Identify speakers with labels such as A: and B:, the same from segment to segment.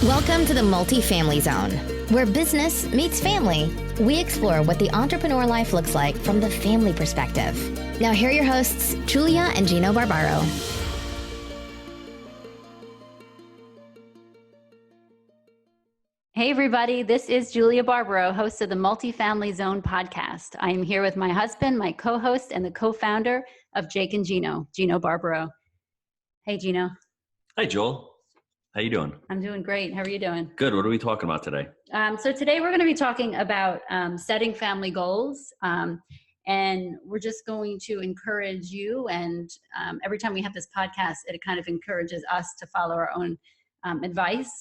A: Welcome to the Multifamily Zone, where business meets family. We explore what the entrepreneur life looks like from the family perspective. Now here are your hosts, Julia and Gino Barbaro.
B: Hey everybody, this is Julia Barbaro, host of the Multifamily Zone podcast. I am here with my husband, my co-host, and the co-founder of Jake and Gino, Gino Barbaro. Hey Gino.
C: Hi Joel. How you doing?
B: I'm doing great. How are you doing?
C: Good. What are we talking about today?
B: So today we're going to be talking about setting family goals. And we're just going to encourage you. And every time we have this podcast, it kind of encourages us to follow our own advice.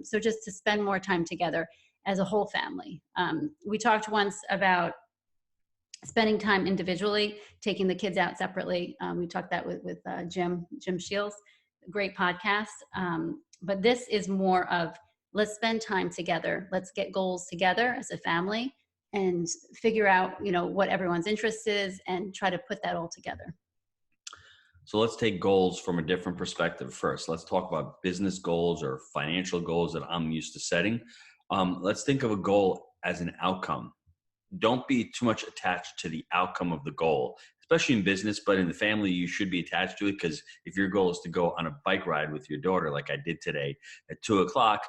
B: So just to spend more time together as a whole family. We talked once about spending time individually, taking the kids out separately. We talked that with Jim Shields. Great podcast. But this is more of, let's spend time together. Let's get goals together as a family and figure out, what everyone's interest is and try to put that all together.
C: So let's take goals from a different perspective first. Let's talk about business goals or financial goals that I'm used to setting. Let's think of a goal as an outcome. Don't be too much attached to the outcome of the goal, especially in business, but in the family, you should be attached to it, because if your goal is to go on a bike ride with your daughter, like I did today at 2:00,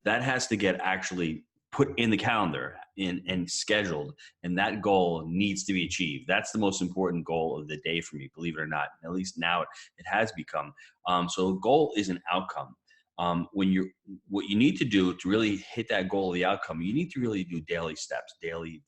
C: that has to get actually put in the calendar and scheduled, and that goal needs to be achieved. That's the most important goal of the day for me, believe it or not. At least now it has become. So a goal is an outcome. What you need to do to really hit that goal of the outcome, you need to really do daily steps, daily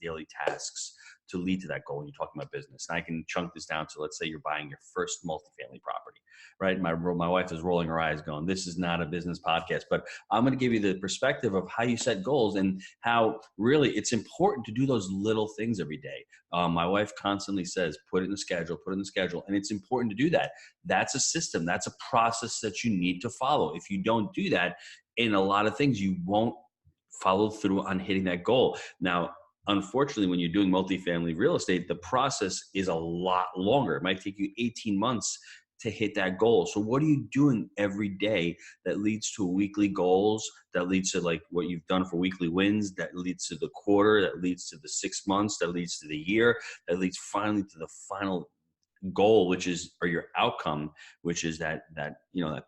C: tasks to lead to that goal. When you're talking about business, and I can chunk this down to, let's say you're buying your first multifamily property, right? My wife is rolling her eyes going, this is not a business podcast, but I'm going to give you the perspective of how you set goals and how really it's important to do those little things every day. My wife constantly says, put it in the schedule, and it's important to do that. That's a system. That's a process that you need to follow. If you don't do that in a lot of things, you won't follow through on hitting that goal. Now, unfortunately, when you're doing multifamily real estate, the process is a lot longer. It might take you 18 months to hit that goal. So what are you doing every day that leads to weekly goals, that leads to like what you've done for weekly wins, that leads to the quarter, that leads to the 6 months, that leads to the year, that leads finally to the final goal, which is, or your outcome, which is that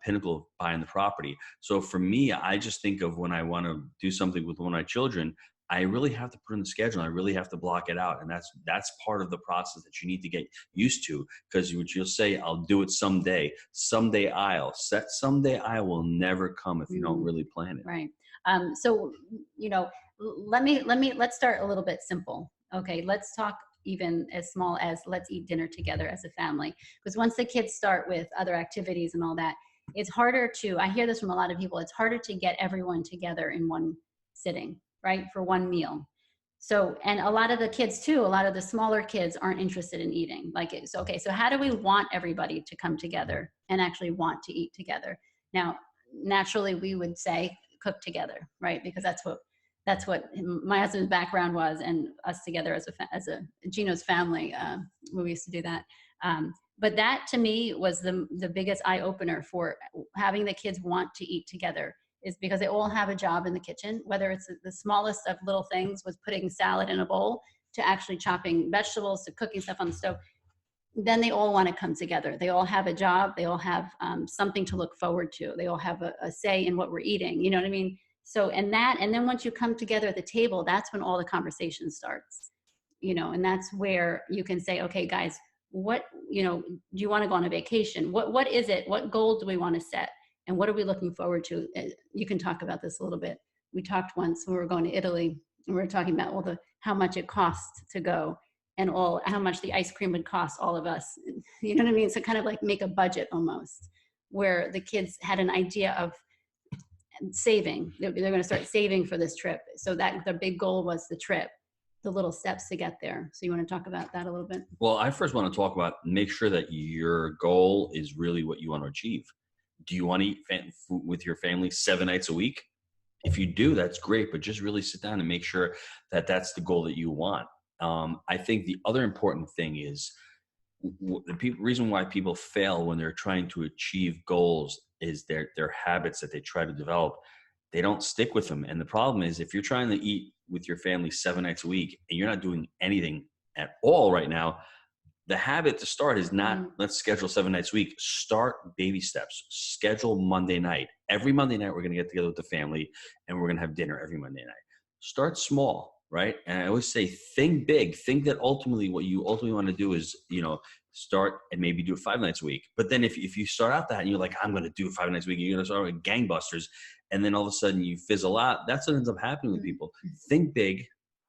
C: pinnacle of buying the property. So for me, I just think of when I want to do something with one of my children, I really have to put in the schedule. I really have to block it out. And that's part of the process that you need to get used to, because you'll say, I'll do it someday. Someday I will never come if you don't really plan it.
B: Right. So, let's start a little bit simple. Okay. Let's talk even as small as let's eat dinner together as a family. Because once the kids start with other activities and all that, it's harder I hear this from a lot of people, it's harder to get everyone together in one sitting, right? For one meal. So, and a lot of the kids too, a lot of the smaller kids aren't interested in eating. So how do we want everybody to come together and actually want to eat together? Now, naturally we would say cook together, right? Because that's what my husband's background was, and us together as a Gino's family, we used to do that. But that to me was the biggest eye opener for having the kids want to eat together, is because they all have a job in the kitchen, whether it's the smallest of little things, was putting salad in a bowl, to actually chopping vegetables, to cooking stuff on the stove. Then they all want to come together. They all have a job. They all have something to look forward to. They all have a say in what we're eating. You know what I mean? So, and then once you come together at the table, that's when all the conversation starts, and that's where you can say, okay, guys, what, do you want to go on a vacation? What is it? What goal do we want to set? And what are we looking forward to? You can talk about this a little bit. We talked once when we were going to Italy, and we were talking about how much it costs to go, and how much the ice cream would cost all of us. You know what I mean? So kind of like make a budget almost, where the kids had an idea of saving. They're going to start saving for this trip. So that the big goal was the trip, the little steps to get there. So you want to talk about that a little bit?
C: Well, I first want to talk about, make sure that your goal is really what you want to achieve. Do you want to eat food with your family 7 nights a week? If you do, that's great, but just really sit down and make sure that that's the goal that you want. I think the other important thing is the reason why people fail when they're trying to achieve goals is their habits that they try to develop. they don't stick with them. And the problem is, if you're trying to eat with your family 7 nights a week and you're not doing anything at all right now, the habit to start is not, let's schedule 7 nights a week. Start baby steps. Schedule Monday night. Every Monday night, we're going to get together with the family and we're going to have dinner every Monday night. Start small, right? And I always say, think big. Think that ultimately what you ultimately want to do is, start and maybe do it 5 nights a week. But then if you start out that and you're like, I'm going to do it 5 nights a week, you're going to start with gangbusters. And then all of a sudden you fizzle out. That's what ends up happening with people. Think big,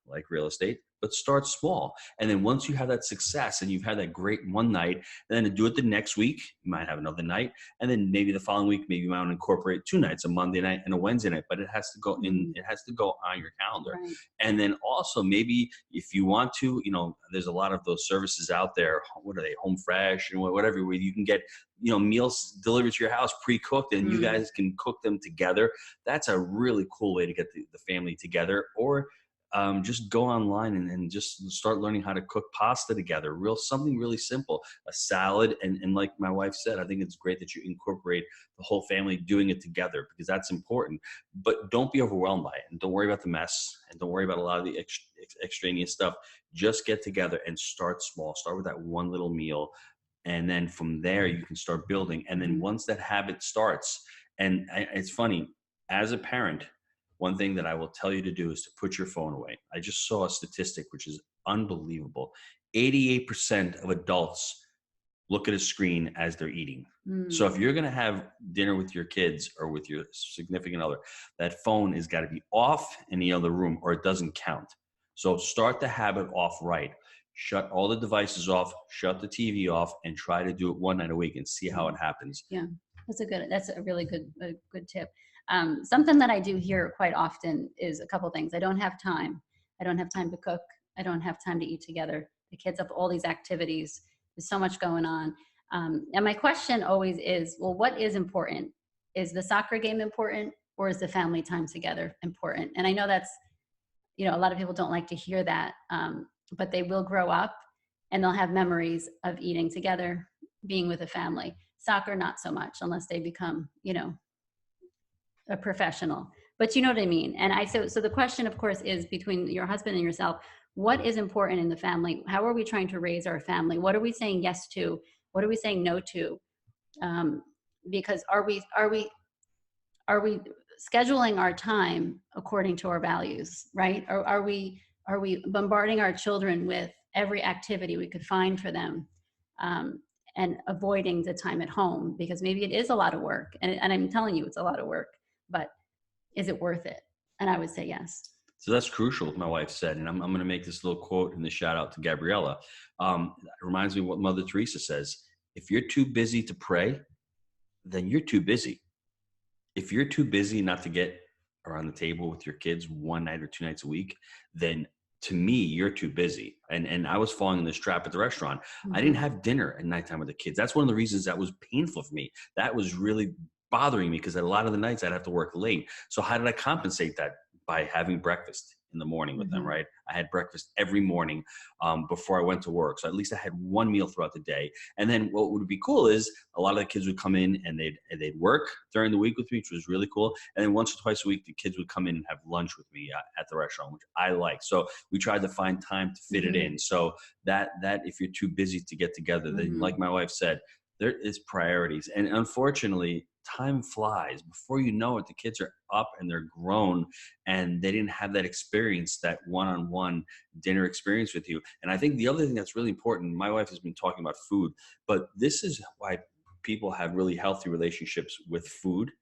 C: like real estate, but start small. And then once you have that success and you've had that great one night, then to do it the next week, you might have another night. And then maybe the following week, maybe you might want to incorporate 2 nights, a Monday night and a Wednesday night, but it has to go in, it has to go on your calendar.
B: Right.
C: And then also maybe if you want to, there's a lot of those services out there. What are they? Home Fresh and whatever, where you can get, meals delivered to your house pre-cooked and you guys can cook them together. That's a really cool way to get the family together. Or just go online and just start learning how to cook pasta together. Something really simple, a salad. And like my wife said, I think it's great that you incorporate the whole family doing it together, because that's important. But don't be overwhelmed by it, and don't worry about the mess, and don't worry about a lot of the extraneous stuff. Just get together and start small. Start with that one little meal. And then from there, you can start building. And then once that habit starts, and it's funny, as a parent, one thing that I will tell you to do is to put your phone away. I just saw a statistic, which is unbelievable. 88% of adults look at a screen as they're eating. So if you're going to have dinner with your kids or with your significant other, that phone has got to be off in the other room or it doesn't count. So start the habit off right. Shut all the devices off, shut the TV off, and try to do it one night a week and see how it happens.
B: Yeah, that's a really good tip. Something that I do hear quite often is a couple things. I don't have time. I don't have time to cook. I don't have time to eat together. The kids have all these activities. There's so much going on. And my question always is, well, what is important? Is the soccer game important, or is the family time together important? And I know that's, a lot of people don't like to hear that, but they will grow up and they'll have memories of eating together, being with a family. Soccer, not so much, unless they become, a professional, but you know what I mean? And so the question, of course, is between your husband and yourself, what is important in the family? How are we trying to raise our family? What are we saying yes to? What are we saying no to? Because are we scheduling our time according to our values, right? Or are we bombarding our children with every activity we could find for them? And avoiding the time at home, because maybe it is a lot of work, and I'm telling you it's a lot of work, but is it worth it? And I would say yes.
C: So that's crucial, my wife said, and I'm going to make this little quote in the shout out to Gabriella. It reminds me of what Mother Teresa says. If you're too busy to pray, then you're too busy. If you're too busy not to get around the table with your kids 1 night or 2 nights a week, then to me, you're too busy. And I was falling in this trap at the restaurant. I didn't have dinner at nighttime with the kids. That's one of the reasons that was painful for me. That was really bothering me, because a lot of the nights I'd have to work late. So how did I compensate that? By having breakfast in the morning with them, right? I had breakfast every morning before I went to work. So at least I had one meal throughout the day. And then what would be cool is a lot of the kids would come in and they'd work during the week with me, which was really cool. And then once or twice a week, the kids would come in and have lunch with me at the restaurant, which I like. So we tried to find time to fit it in. So that if you're too busy to get together, then like my wife said, there is priorities. And unfortunately, time flies. Before you know it, the kids are up and they're grown, and they didn't have that experience, that one-on-one dinner experience with you. And I think the other thing that's really important, my wife has been talking about food, but this is why people have really healthy relationships with food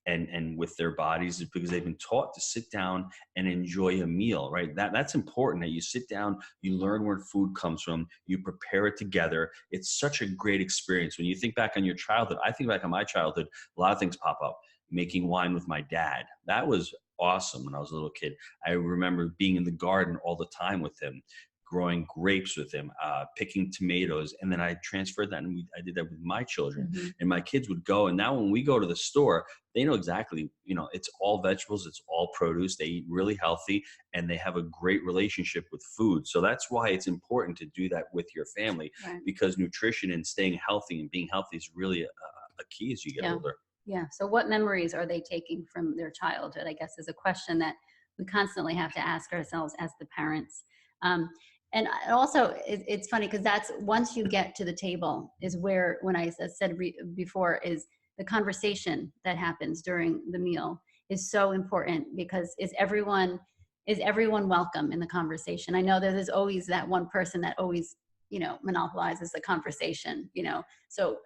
C: and with their bodies, is because they've been taught to sit down and enjoy a meal, right? That's important, that you sit down, you learn where food comes from, you prepare it together. It's such a great experience. When you think back on your childhood, I think back on my childhood, a lot of things pop up. Making wine with my dad. That was awesome when I was a little kid. I remember being in the garden all the time with him, growing grapes with him, picking tomatoes. And then I transferred that, and I did that with my children. And my kids would go. And now when we go to the store, they know exactly, it's all vegetables, it's all produce. They eat really healthy, and they have a great relationship with food. So that's why it's important to do that with your family, because nutrition and staying healthy and being healthy is really a key as you get older.
B: Yeah. So what memories are they taking from their childhood, I guess, is a question that we constantly have to ask ourselves as the parents. Um, and also, it's funny because that's once you get to the table is where, when I said before, is the conversation that happens during the meal is so important, because is everyone welcome in the conversation? I know that there's always that one person that always, monopolizes the conversation, so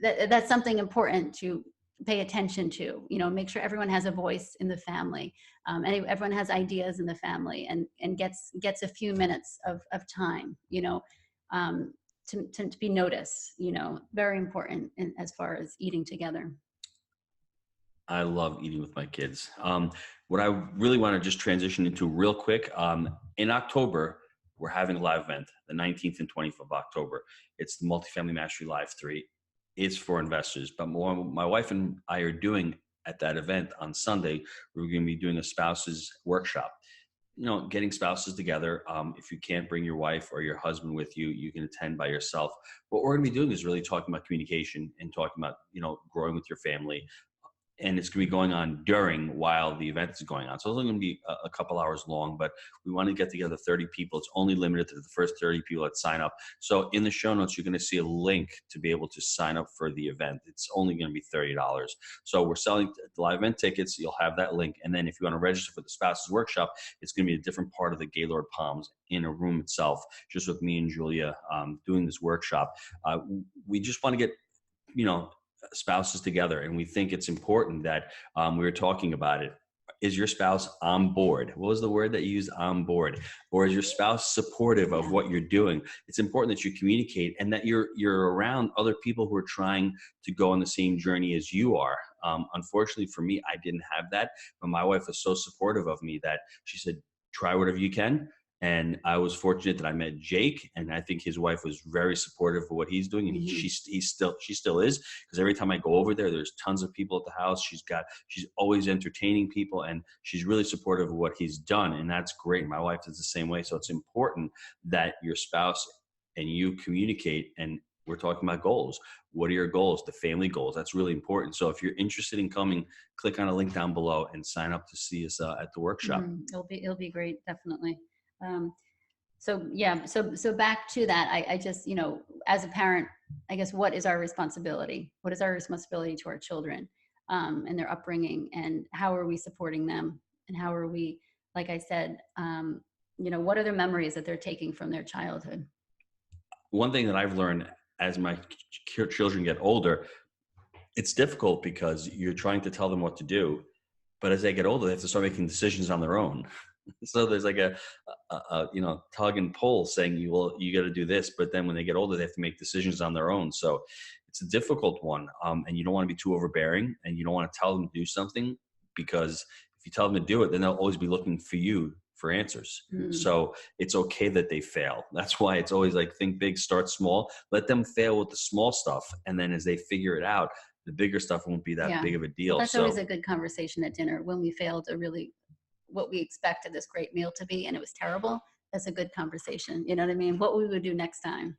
B: that's something important to pay attention to, make sure everyone has a voice in the family, and everyone has ideas in the family, and gets a few minutes of time, um, to be noticed, very important as far as eating together.
C: I love eating with my kids. What I really want to just transition into real quick, in October, we're having a live event, the 19th and 20th of October. It's the Multifamily Mastery Live 3. It's for investors, but more, my wife and I are doing at that event on Sunday, we're going to be doing a spouses workshop. Getting spouses together. If you can't bring your wife or your husband with you, you can attend by yourself. What we're going to be doing is really talking about communication and talking about, growing with your family, and it's going to be going on while the event is going on. So it's only going to be a couple hours long, but we want to get together 30 people. It's only limited to the first 30 people that sign up. So in the show notes, you're going to see a link to be able to sign up for the event. It's only going to be $30. So we're selling the live event tickets. You'll have that link. And then if you want to register for the spouses workshop, it's going to be a different part of the Gaylord Palms in a room itself, just with me and Julia doing this workshop. We just want to get, spouses together, and we think it's important that we were talking about it. Is your spouse on board? What was the word that you used? On board. Or is your spouse supportive of what you're doing? It's important that you communicate and that you're around other people who are trying to go on the same journey as you are. Unfortunately for me, I didn't have that, but my wife was so supportive of me that she said, try whatever you can. And I was fortunate that I met Jake, and I think his wife was very supportive of what he's doing, and she still is, because every time I go over there, there's tons of people at the house. She's always entertaining people, and she's really supportive of what he's done, and that's great. My wife is the same way, so it's important that your spouse and you communicate. And we're talking about goals. What are your goals? The family goals. That's really important. So if you're interested in coming, click on a link down below and sign up to see us at the workshop.
B: It'll be great, definitely. So back to that, I just, as a parent, I guess, what is our responsibility? What is our responsibility to our children, and their upbringing, and how are we supporting them? And how are we, like I said, what are their memories that they're taking from their childhood?
C: One thing that I've learned as my children get older, it's difficult because you're trying to tell them what to do, but as they get older, they have to start making decisions on their own. So there's like a tug and pull saying you got to do this, but then when they get older, they have to make decisions on their own. So it's a difficult one, and you don't want to be too overbearing, and you don't want to tell them to do something, because if you tell them to do it, then they'll always be looking for you for answers. So it's okay that they fail. That's why it's always like, think big, start small, let them fail with the small stuff, and then as they figure it out, the bigger stuff won't be that big of a deal.
B: That's always a good conversation at dinner when we fail to really what we expected this great meal to be and it was terrible. That's a good conversation. You know what I mean? What we would do next time,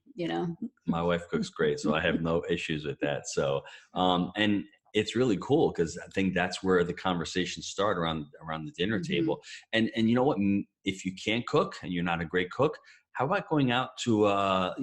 B: My
C: wife cooks great, so I have no issues with that. So, and it's really cool because I think that's where the conversations start around the dinner table. And you know what? If you can't cook and you're not a great cook, how about going out to a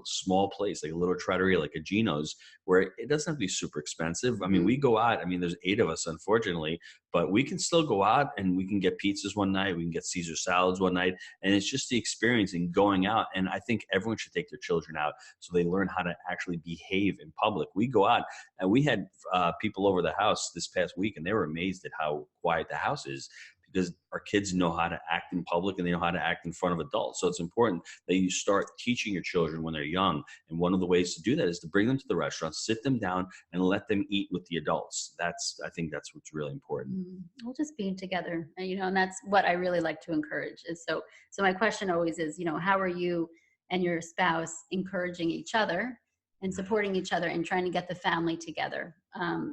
C: small place, like a little trattoria, like a Gino's, where it doesn't have to be super expensive. I mean, we go out, there's 8 of us, unfortunately, but we can still go out and we can get pizzas one night. We can get Caesar salads one night. And it's just the experience in going out. And I think everyone should take their children out so they learn how to actually behave in public. We go out, and we had people over the house this past week, and they were amazed at how quiet the house is, because our kids know how to act in public and they know how to act in front of adults. So it's important that you start teaching your children when they're young. And one of the ways to do that is to bring them to the restaurant, sit them down, and let them eat with the adults. I think that's what's really important.
B: We'll just being together, and that's what I really like to encourage. Is so my question always is, how are you and your spouse encouraging each other and supporting each other and trying to get the family together? So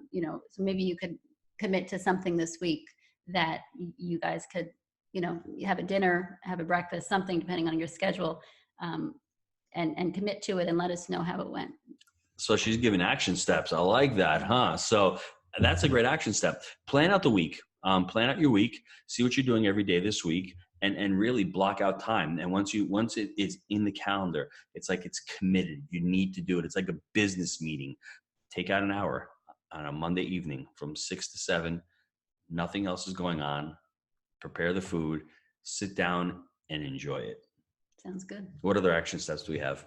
B: maybe you could commit to something this week that you guys could, have a dinner, have a breakfast, something depending on your schedule, and commit to it and let us know how it went.
C: So she's giving action steps. I like that, huh? So That's a great action step. Plan out the week. Plan out your week. See what you're doing every day this week, and really block out time. And once it is in the calendar, it's like it's committed. You need to do it. It's like a business meeting. Take out an hour on a Monday evening from 6 to 7. Nothing else is going on. Prepare the food. Sit down and enjoy it.
B: Sounds good.
C: What other action steps do we have?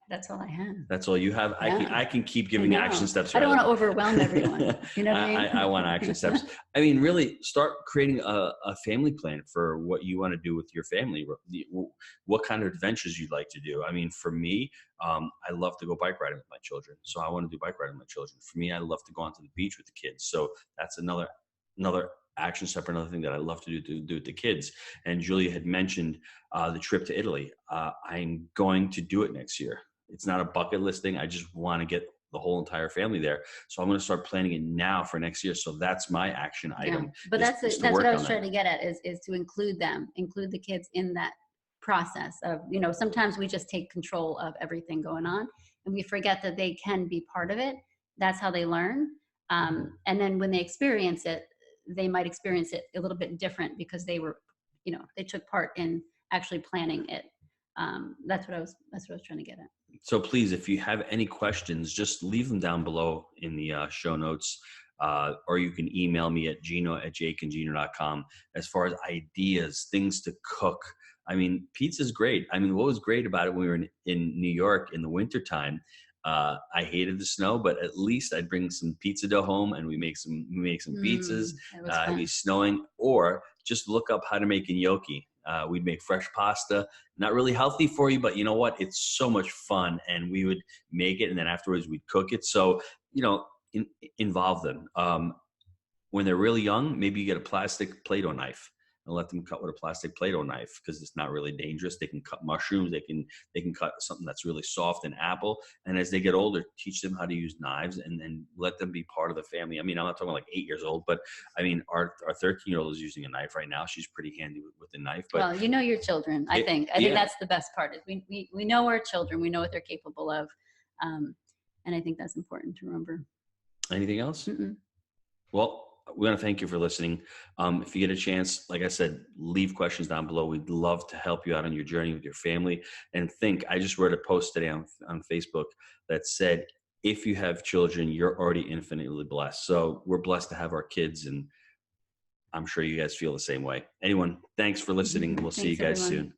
B: That's all I have.
C: That's all you have?
B: Yeah.
C: I can keep giving action steps.
B: I don't want to overwhelm everyone. You know what I mean?
C: I want action steps. I mean, really start creating a family plan for what you want to do with your family. What kind of adventures you'd like to do. I mean, for me, I love to go bike riding with my children. So I want to do bike riding with my children. For me, I love to go onto the beach with the kids. So that's another action step, or another thing that I love to do with the kids. And Julia had mentioned the trip to Italy. I'm going to do it next year. It's not a bucket list thing. I just want to get the whole entire family there. So I'm going to start planning it now for next year. So that's my action item.
B: But that's what I was trying to get at is to include the kids in that process of, sometimes we just take control of everything going on and we forget that they can be part of it. That's how they learn. And then when they experience it, they might experience it a little bit different because they were, they took part in actually planning it. That's what I was trying to get at.
C: So please, if you have any questions, just leave them down below in the show notes, or you can email me at gino@jakeandgino.com as far as ideas, things to cook. I mean, pizza's great. I mean, what was great about it when we were in New York in the wintertime, I hated the snow, but at least I'd bring some pizza dough home and we make some pizzas. It'd be snowing, or just look up how to make gnocchi. We'd make fresh pasta, not really healthy for you, but you know what? It's so much fun. And we would make it, and then afterwards we'd cook it. So, involve them. When they're really young, maybe you get a plastic Play-Doh knife and let them cut with a plastic Play-Doh knife because it's not really dangerous. They can cut mushrooms. They can cut something that's really soft, an apple. And as they get older, teach them how to use knives and then let them be part of the family. I mean, I'm not talking like 8 years old, but I mean, our 13-year-old is using a knife right now. She's pretty handy with the knife. But
B: well, your children. I think that's the best part. Is we know our children. We know what they're capable of, and I think that's important to remember.
C: Anything else?
B: Mm-mm.
C: Well, we want to thank you for listening. If you get a chance, like I said, leave questions down below. We'd love to help you out on your journey with your family. And I just wrote a post today on Facebook that said, if you have children, you're already infinitely blessed. So we're blessed to have our kids, and I'm sure you guys feel the same way. Anyone, thanks for listening. We'll see you guys soon.